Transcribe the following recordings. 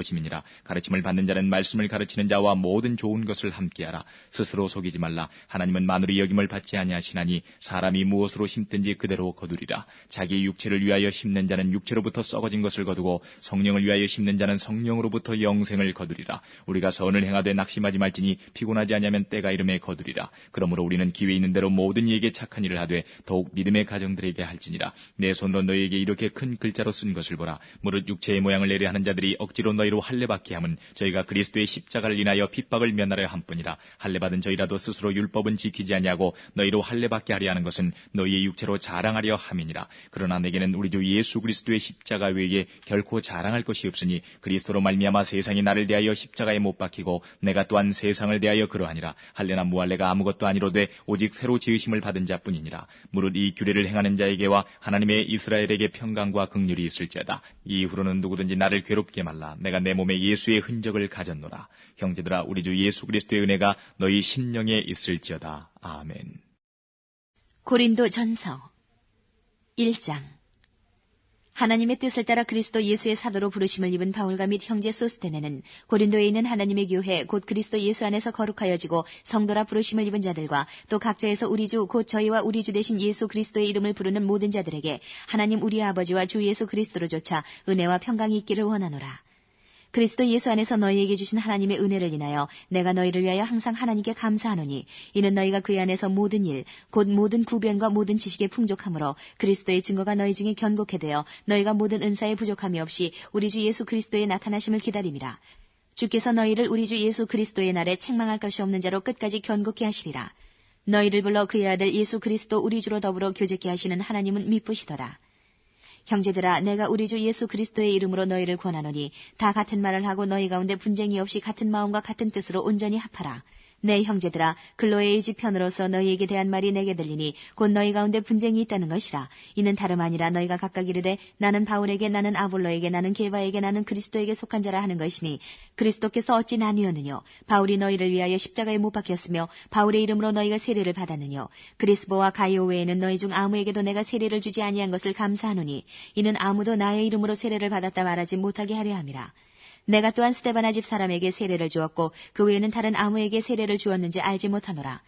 시민이라. 가르침을 받는 자는 말씀을 가르치는 자와 모든 좋은 것을 함께하라. 스스로 속이지 말라. 하나님은 만으로 여김을 받지 아니하시나니 사람이 무엇으로 심든지 그대로 거두리라. 자기 육체를 위하여 심는 자는 육체로부터 썩어진 것을 거두고 성령을 위하여 심는 자는 성령으로부터 영생을 거두리라. 우리가 선을 행하되 낙심하지 말지니 피곤하지 아니하면 때가 이름에 거두리라. 그러므로 우리는 기회 있는 대로 모든 이에게 착한 일을 하되 더욱 믿음의 가정들에게 할지니라. 내 손으로 너희에게 이렇게 큰 글자로 쓴 것을 보라. 무릇 육체의 모양을 내려 하는 자들이 억지로 너희로 할례받게 함은 저희가 그리스도의 십자가를 인하여 핍박을 면하려 함뿐이라. 할례받은 저희라도 스스로 율법은 지키지 아니하고 너희로 할례받게 하려 하는 것은 너희의 육체로 자랑하려 함이니라. 그러나 내게는 우리 주 예수 그리스도의 십자가 외에 결코 자랑할 것이 없으니 그리스도로 말미암아 세상이 나를 대하여 십자가에 못 박히고 내가 또한 세상을 대하여 그러하니라. 할례나 무할례가 아무것도 아니로되 오직 새로 지으심을 받은 자뿐이니라. 무릇 이 규례를 행하는 자에게와 하나님의 이스라엘에게 평강과 긍휼이 있을지어다. 이후로는 누구든지 나를 괴롭게 말라. 내가 내 몸에 예수의 흔적을 가졌노라. 형제들아, 우리 주 예수 그리스도의 은혜가 너희 심령에 있을지어다. 아멘. 고린도 전서 1장. 하나님의 뜻을 따라 그리스도 예수의 사도로 부르심을 입은 바울과 및 형제 소스테네는 고린도에 있는 하나님의 교회 곧 그리스도 예수 안에서 거룩하여지고 성도라 부르심을 입은 자들과 또 각처에서 우리 주 곧 저희와 우리 주 되신 예수 그리스도의 이름을 부르는 모든 자들에게 하나님 우리의 아버지와 주 예수 그리스도로조차 은혜와 평강이 있기를 원하노라. 그리스도 예수 안에서 너희에게 주신 하나님의 은혜를 인하여 내가 너희를 위하여 항상 하나님께 감사하노니 이는 너희가 그 안에서 모든 일 곧 모든 구변과 모든 지식의 풍족함으로 그리스도의 증거가 너희 중에 견고케 되어 너희가 모든 은사에 부족함이 없이 우리 주 예수 그리스도의 나타나심을 기다림이라. 주께서 너희를 우리 주 예수 그리스도의 날에 책망할 것이 없는 자로 끝까지 견고케 하시리라. 너희를 불러 그의 아들 예수 그리스도 우리 주로 더불어 교제케 하시는 하나님은 미쁘시더라. 형제들아, 내가 우리 주 예수 그리스도의 이름으로 너희를 권하노니 다 같은 말을 하고 너희 가운데 분쟁이 없이 같은 마음과 같은 뜻으로 온전히 합하라. 내 형제들아, 글로에의 지편으로서 너희에게 대한 말이 내게 들리니 곧 너희 가운데 분쟁이 있다는 것이라. 이는 다름 아니라 너희가 각각 이르되 나는 바울에게, 나는 아볼로에게, 나는 게바에게, 나는 그리스도에게 속한 자라 하는 것이니 그리스도께서 어찌 나뉘었느뇨? 바울이 너희를 위하여 십자가에 못 박혔으며 바울의 이름으로 너희가 세례를 받았느뇨? 그리스보와 가이오 외에는 너희 중 아무에게도 내가 세례를 주지 아니한 것을 감사하노니 이는 아무도 나의 이름으로 세례를 받았다 말하지 못하게 하려 함이라. 내가 또한 스데바나 집 사람에게 세례를 주었고 그 외에는 다른 아무에게 세례를 주었는지 알지 못하노라.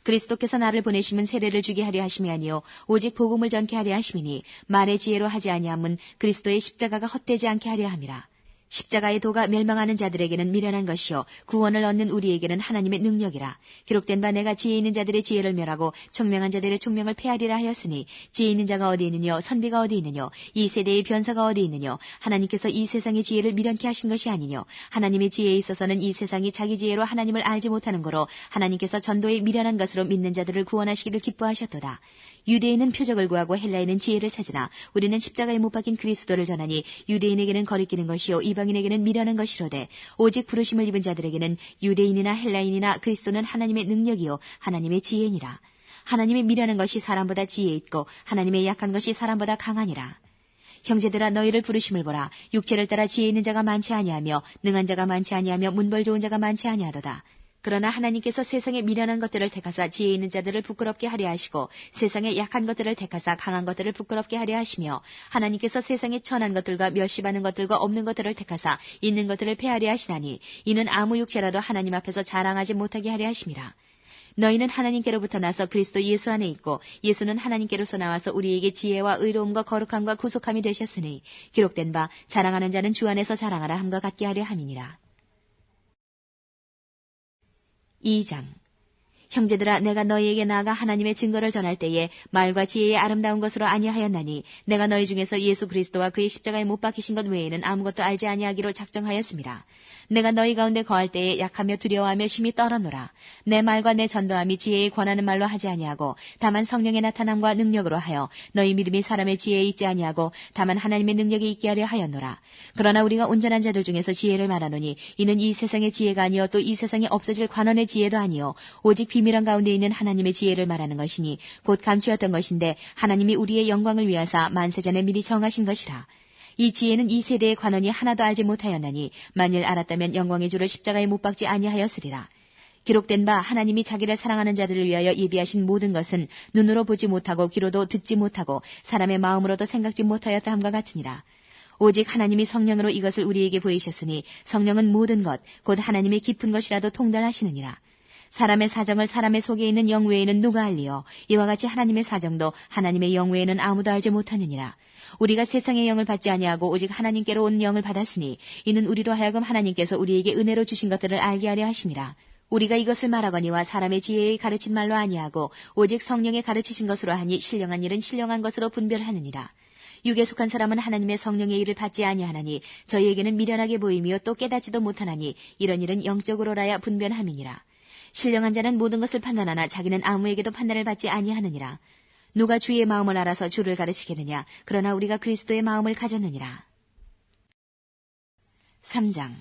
그리스도께서 나를 보내심은 세례를 주게 하려 하심이 아니요 오직 복음을 전케 하려 하심이니 말의 지혜로 하지 아니함은 그리스도의 십자가가 헛되지 않게 하려 함이라. 십자가의 도가 멸망하는 자들에게는 미련한 것이요 구원을 얻는 우리에게는 하나님의 능력이라. 기록된 바 내가 지혜 있는 자들의 지혜를 멸하고 총명한 자들의 총명을 폐하리라 하였으니 지혜 있는 자가 어디 있느뇨? 선비가 어디 있느뇨? 이 세대의 변사가 어디 있느뇨? 하나님께서 이 세상의 지혜를 미련케 하신 것이 아니뇨? 하나님의 지혜에 있어서는 이 세상이 자기 지혜로 하나님을 알지 못하는 거로 하나님께서 전도의 미련한 것으로 믿는 자들을 구원하시기를 기뻐하셨도다. 유대인은 표적을 구하고 헬라인은 지혜를 찾으나 우리는 십자가에 못 박힌 그리스도를 전하니 유대인에게는 거리끼는 것이요 이방인에게는 미련한 것이로되 오직 부르심을 입은 자들에게는 유대인이나 헬라인이나 그리스도는 하나님의 능력이요 하나님의 지혜니라. 하나님의 미련한 것이 사람보다 지혜 있고 하나님의 약한 것이 사람보다 강하니라. 형제들아, 너희를 부르심을 보라. 육체를 따라 지혜 있는 자가 많지 아니하며 능한 자가 많지 아니하며 문벌 좋은 자가 많지 아니하도다. 그러나 하나님께서 세상의 미련한 것들을 택하사 지혜 있는 자들을 부끄럽게 하려 하시고 세상의 약한 것들을 택하사 강한 것들을 부끄럽게 하려 하시며 하나님께서 세상의 천한 것들과 멸시받는 것들과 없는 것들을 택하사 있는 것들을 폐하려 하시나니 이는 아무 육체라도 하나님 앞에서 자랑하지 못하게 하려 하심이라. 너희는 하나님께로부터 나서 그리스도 예수 안에 있고 예수는 하나님께로서 나와서 우리에게 지혜와 의로움과 거룩함과 구속함이 되셨으니 기록된 바 자랑하는 자는 주 안에서 자랑하라 함과 같게 하려 함이니라. 2장. 형제들아, 내가 너희에게 나아가 하나님의 증거를 전할 때에 말과 지혜의 아름다운 것으로 아니하였나니 내가 너희 중에서 예수 그리스도와 그의 십자가에 못 박히신 것 외에는 아무것도 알지 아니하기로 작정하였습니다. 내가 너희 가운데 거할 때에 약하며 두려워하며 심히 떨어노라. 내 말과 내 전도함이 지혜에 권하는 말로 하지 아니하고 다만 성령의 나타남과 능력으로 하여 너희 믿음이 사람의 지혜에 있지 아니하고 다만 하나님의 능력에 있게 하려 하였노라. 그러나 우리가 온전한 자들 중에서 지혜를 말하노니 이는 이 세상의 지혜가 아니요 또 이 세상에 없어질 관원의 지혜도 아니요 오직 비밀한 가운데 있는 하나님의 지혜를 말하는 것이니 곧 감추었던 것인데 하나님이 우리의 영광을 위하사 만세전에 미리 정하신 것이라. 이 지혜는 이 세대의 관원이 하나도 알지 못하였나니 만일 알았다면 영광의 주를 십자가에 못 박지 아니하였으리라. 기록된 바 하나님이 자기를 사랑하는 자들을 위하여 예비하신 모든 것은 눈으로 보지 못하고 귀로도 듣지 못하고 사람의 마음으로도 생각지 못하였다 함과 같으니라. 오직 하나님이 성령으로 이것을 우리에게 보이셨으니 성령은 모든 것, 곧 하나님의 깊은 것이라도 통달하시느니라. 사람의 사정을 사람의 속에 있는 영 외에는 누가 알리요? 이와 같이 하나님의 사정도 하나님의 영 외에는 아무도 알지 못하느니라. 우리가 세상의 영을 받지 아니하고 오직 하나님께로 온 영을 받았으니 이는 우리로 하여금 하나님께서 우리에게 은혜로 주신 것들을 알게 하려 하심이라. 우리가 이것을 말하거니와 사람의 지혜의 가르친 말로 아니하고 오직 성령의 가르치신 것으로 하니 신령한 일은 신령한 것으로 분별하느니라. 육에 속한 사람은 하나님의 성령의 일을 받지 아니하나니 저희에게는 미련하게 보이며 또 깨닫지도 못하나니 이런 일은 영적으로라야 분별함이니라. 신령한 자는 모든 것을 판단하나 자기는 아무에게도 판단을 받지 아니하느니라. 누가 주의 마음을 알아서 주를 가르치겠느냐? 그러나 우리가 그리스도의 마음을 가졌느니라. 3장.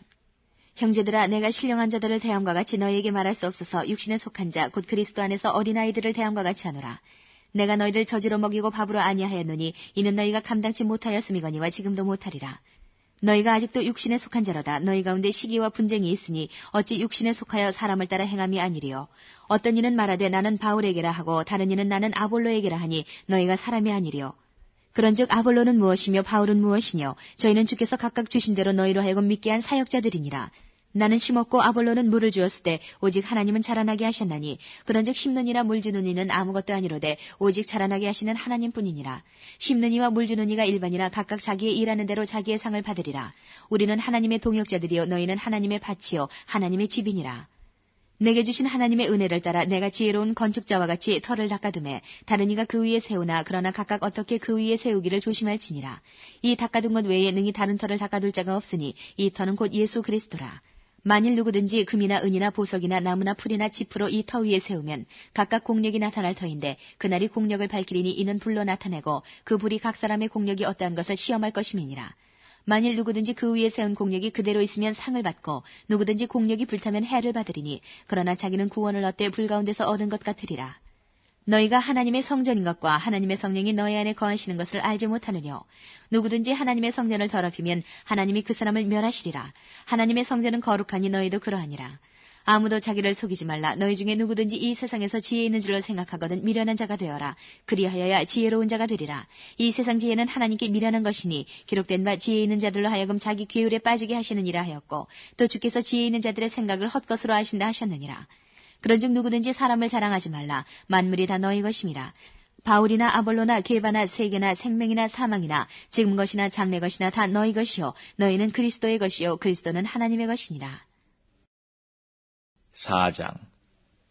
형제들아, 내가 신령한 자들을 대함과 같이 너희에게 말할 수 없어서 육신에 속한 자, 곧 그리스도 안에서 어린아이들을 대함과 같이 하노라. 내가 너희들 저지로 먹이고 밥으로 아니하였노니 이는 너희가 감당치 못하였음이거니와 지금도 못하리라. 너희가 아직도 육신에 속한 자로다. 너희 가운데 시기와 분쟁이 있으니 어찌 육신에 속하여 사람을 따라 행함이 아니리요. 어떤 이는 말하되 나는 바울에게라 하고 다른 이는 나는 아볼로에게라 하니 너희가 사람이 아니리요. 그런즉 아볼로는 무엇이며 바울은 무엇이뇨? 저희는 주께서 각각 주신 대로 너희로 하여금 믿게 한 사역자들이니라. 나는 심었고 아볼로는 물을 주었을 때 오직 하나님은 자라나게 하셨나니 그런즉 심는 이나 물 주는 이는 아무것도 아니로되 오직 자라나게 하시는 하나님뿐이니라. 심는 이와 물 주는 이가 일반이라 각각 자기의 일하는 대로 자기의 상을 받으리라. 우리는 하나님의 동역자들이요 너희는 하나님의 밭이요 하나님의 집이니라. 내게 주신 하나님의 은혜를 따라 내가 지혜로운 건축자와 같이 터를 닦아두매 다른 이가 그 위에 세우나 그러나 각각 어떻게 그 위에 세우기를 조심할지니라. 이 닦아둔 것 외에 능히 다른 터를 닦아둘 자가 없으니 이 터는 곧 예수 그리스도라. 만일 누구든지 금이나 은이나 보석이나 나무나 풀이나 짚으로 이 터 위에 세우면 각각 공력이 나타날 터인데 그날이 공력을 밝히리니 이는 불로 나타내고 그 불이 각 사람의 공력이 어떠한 것을 시험할 것임이니라. 만일 누구든지 그 위에 세운 공력이 그대로 있으면 상을 받고 누구든지 공력이 불타면 해를 받으리니 그러나 자기는 구원을 얻되 불 가운데서 얻은 것 같으리라. 너희가 하나님의 성전인 것과 하나님의 성령이 너희 안에 거하시는 것을 알지 못하느뇨. 누구든지 하나님의 성전을 더럽히면 하나님이 그 사람을 멸하시리라. 하나님의 성전은 거룩하니 너희도 그러하니라. 아무도 자기를 속이지 말라. 너희 중에 누구든지 이 세상에서 지혜 있는 줄로 생각하거든 미련한 자가 되어라. 그리하여야 지혜로운 자가 되리라. 이 세상 지혜는 하나님께 미련한 것이니 기록된 바 지혜 있는 자들로 하여금 자기 괴율에 빠지게 하시느니라 하였고 또 주께서 지혜 있는 자들의 생각을 헛것으로 하신다 하셨느니라. 그런즉 누구든지 사람을 자랑하지 말라. 만물이 다 너희 것임이라. 바울이나 아볼로나 게바나 세계나 생명이나 사망이나 지금 것이나 장래 것이나 다 너희 것이요 너희는 그리스도의 것이요 그리스도는 하나님의 것이니라. 4장.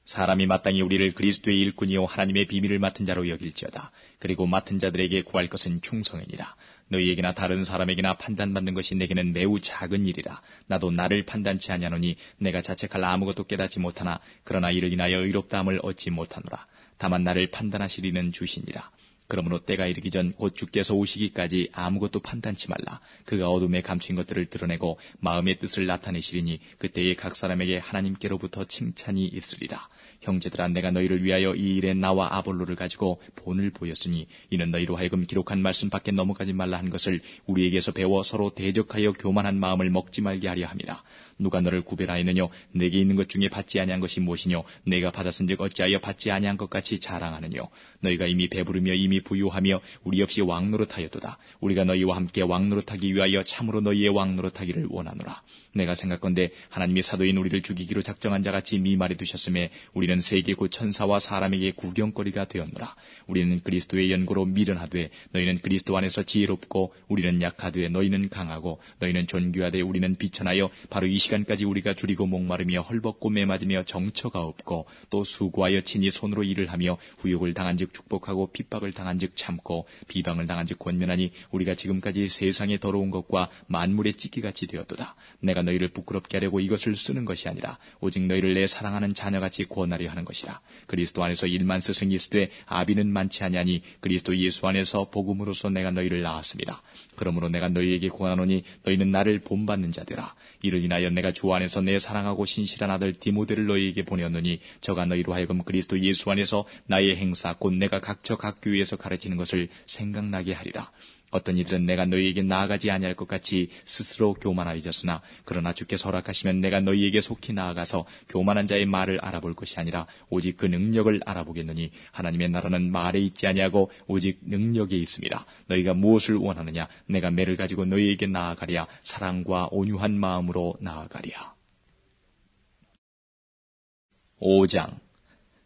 사람이 마땅히 우리를 그리스도의 일꾼이요 하나님의 비밀을 맡은 자로 여길지어다. 그리고 맡은 자들에게 구할 것은 충성이니라. 너희에게나 다른 사람에게나 판단받는 것이 내게는 매우 작은 일이라. 나도 나를 판단치 아니하노니 내가 자책할 아무것도 깨닫지 못하나 그러나 이를 인하여 의롭다함을 얻지 못하노라. 다만 나를 판단하시리는 주시니라. 그러므로 때가 이르기 전 곧 주께서 오시기까지 아무것도 판단치 말라. 그가 어둠에 감춘 것들을 드러내고 마음의 뜻을 나타내시리니 그때에 각 사람에게 하나님께로부터 칭찬이 있으리라. 형제들아, 내가 너희를 위하여 이 일에 나와 아볼로를 가지고 본을 보였으니 이는 너희로 하여금 기록한 말씀 밖에 넘어가지 말라 한 것을 우리에게서 배워 서로 대적하여 교만한 마음을 먹지 말게 하려 함이라. 누가 너를 구별하였느뇨? 내게 있는 것 중에 받지 아니한 것이 무엇이뇨? 내가 받았은즉 어찌하여 받지 아니한 것 같이 자랑하느뇨? 너희가 이미 배부르며 이미 부유하며 우리 역시 왕노릇하였도다. 우리가 너희와 함께 왕노릇하기 위하여 참으로 너희의 왕노릇하기를 원하노라. 내가 생각건대 하나님이 사도인 우리를 죽이기로 작정한 자같이 미말이 두셨음에 우리는 세계 곧 천사와 사람에게 구경거리가 되었노라. 우리는 그리스도의 연고로 미련하되 너희는 그리스도 안에서 지혜롭고 우리는 약하되 너희는 강하고 너희는 존귀하되 우리는 비천하여 바로 이 시간까지 우리가 줄이고 목마르며 헐벗고 매맞으며 정처가 없고 또 수고하여 친히 손으로 일을 하며 후욕을 당한즉 축복하고 핍박을 당한즉 참고 비방을 당한즉 권면하니 우리가 지금까지 세상의 더러운 것과 만물의 찢기같이 되었도다. 내가 너희를 부끄럽게 하려고 이것을 쓰는 것이 아니라 오직 너희를 내 사랑하는 자녀같이 구원하려 하는 것이라. 그리스도 안에서 1만 스승이 있으되 아비는 많지 아니하니 그리스도 예수 안에서 복음으로서 내가 너희를 낳았습니다. 그러므로 내가 너희에게 구하노니 너희는 나를 본받는 자되라. 이를 인하여 내가 주 안에서 내 사랑하고 신실한 아들 디모데를 너희에게 보내었노니 저가 너희로 하여금 그리스도 예수 안에서 나의 행사 곧 내가 각처 각 교회에서 가르치는 것을 생각나게 하리라. 어떤 이들은 내가 너희에게 나아가지 아니할 것 같이 스스로 교만하여졌으나 그러나 주께서 허락하시면 내가 너희에게 속히 나아가서 교만한 자의 말을 알아볼 것이 아니라 오직 그 능력을 알아보겠느니 하나님의 나라는 말에 있지 아니하고 오직 능력에 있습니다. 너희가 무엇을 원하느냐? 내가 매를 가지고 너희에게 나아가랴. 사랑과 온유한 마음으로 나아가랴. 5장.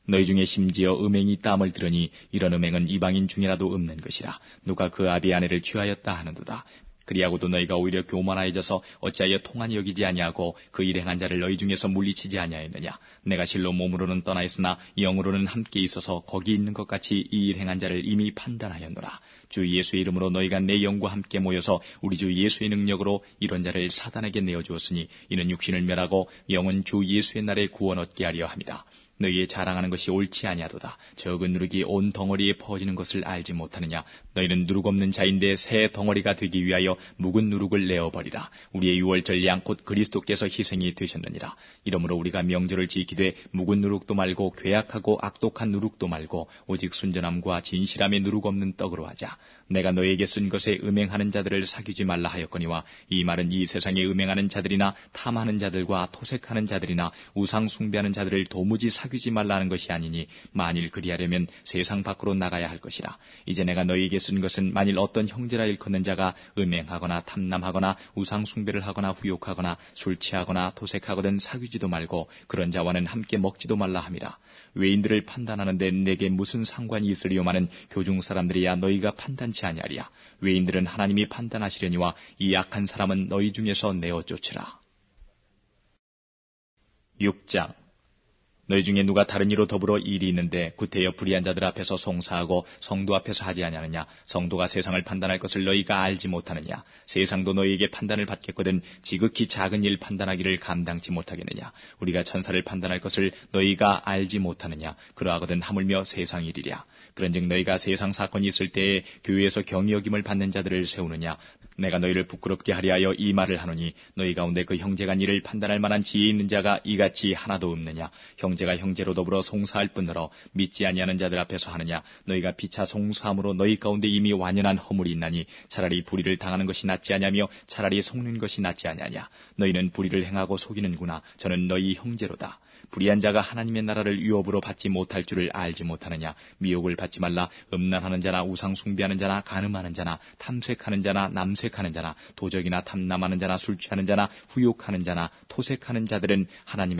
너희 중에 심지어 음행이 땀을 들으니 이런 음행은 이방인 중이라도 없는 것이라. 누가 그 아비의 아내를 취하였다 하는도다. 그리하고도 너희가 오히려 교만하여져서 어찌하여 통한이 여기지 아니하고 그 일 행한 자를 너희 중에서 물리치지 아니하였느냐. 내가 실로 몸으로는 떠나 있으나 영으로는 함께 있어서 거기 있는 것 같이 이 일 행한 자를 이미 판단하였노라. 주 예수의 이름으로 너희가 내 영과 함께 모여서 우리 주 예수의 능력으로 이런 자를 사단에게 내어주었으니 이는 육신을 멸하고 영은 주 예수의 날에 구원 얻게 하려 함이다. 너희의 자랑하는 것이 옳지 아니하도다. 적은 누룩이 온 덩어리에 퍼지는 것을 알지 못하느냐. 너희는 누룩 없는 자인데 새 덩어리가 되기 위하여 묵은 누룩을 내어버리라. 우리의 유월절 양 곧 그리스도께서 희생이 되셨느니라. 이러므로 우리가 명절을 지키되 묵은 누룩도 말고 괴악하고 악독한 누룩도 말고 오직 순전함과 진실함의 누룩 없는 떡으로 하자. 내가 너희에게 쓴 것에 음행하는 자들을 사귀지 말라 하였거니와 이 말은 이 세상에 음행하는 자들이나 탐하는 자들과 토색하는 자들이나 우상 숭배하는 자들을 도무지 사귀지 말라는 것이 아니니 만일 그리하려면 세상 밖으로 나가야 할 것이라. 이제 내가 너희에게 쓴 것은 만일 어떤 형제라 일컫는 자가 음행하거나 탐남하거나 우상 숭배를 하거나 후욕하거나 술 취하거나 토색하거든 사귀지도 말고 그런 자와는 함께 먹지도 말라 함이라. 외인들을 판단하는데 내게 무슨 상관이 있으리요마는 교중 사람들이야 너희가 판단치 아니하리야. 외인들은 하나님이 판단하시려니와 이 악한 사람은 너희 중에서 내어 쫓으라. 6장. 너희 중에 누가 다른 이로 더불어 일이 있는데 구태여 불의한 자들 앞에서 송사하고 성도 앞에서 하지 아니하느냐. 성도가 세상을 판단할 것을 너희가 알지 못하느냐. 세상도 너희에게 판단을 받겠거든 지극히 작은 일 판단하기를 감당치 못하겠느냐. 우리가 천사를 판단할 것을 너희가 알지 못하느냐. 그러하거든 하물며 세상 일이랴. 그런즉 너희가 세상 사건이 있을 때에 교회에서 경히 여김을 받는 자들을 세우느냐. 내가 너희를 부끄럽게 하려 하여 이 말을 하노니 너희 가운데 그 형제가 이를 판단할 만한 지혜 있는 자가 이같이 하나도 없느냐. 형제가 형제로 더불어 송사할 뿐더러 믿지 아니하는 자들 앞에서 하느냐. 너희가 피차 송사함으로 너희 가운데 이미 완연한 허물이 있나니 차라리 불의를 당하는 것이 낫지 아니하며 차라리 속는 것이 낫지 아니하냐. 너희는 불의를 행하고 속이는구나. 저는 너희 형제로다. 불의한 자가 하나님의 나라를 유업으로 받지 못할 줄을 알지 못하느냐. 미혹을 받지 말라. 음란하는 자나 우상 숭배하는 자나 간음하는 자나 탐색하는 자나 남색하는 자나 도적이나 탐남하는 자나 술 취하는 자나 후욕하는 자나 토색하는 자들은 하나님의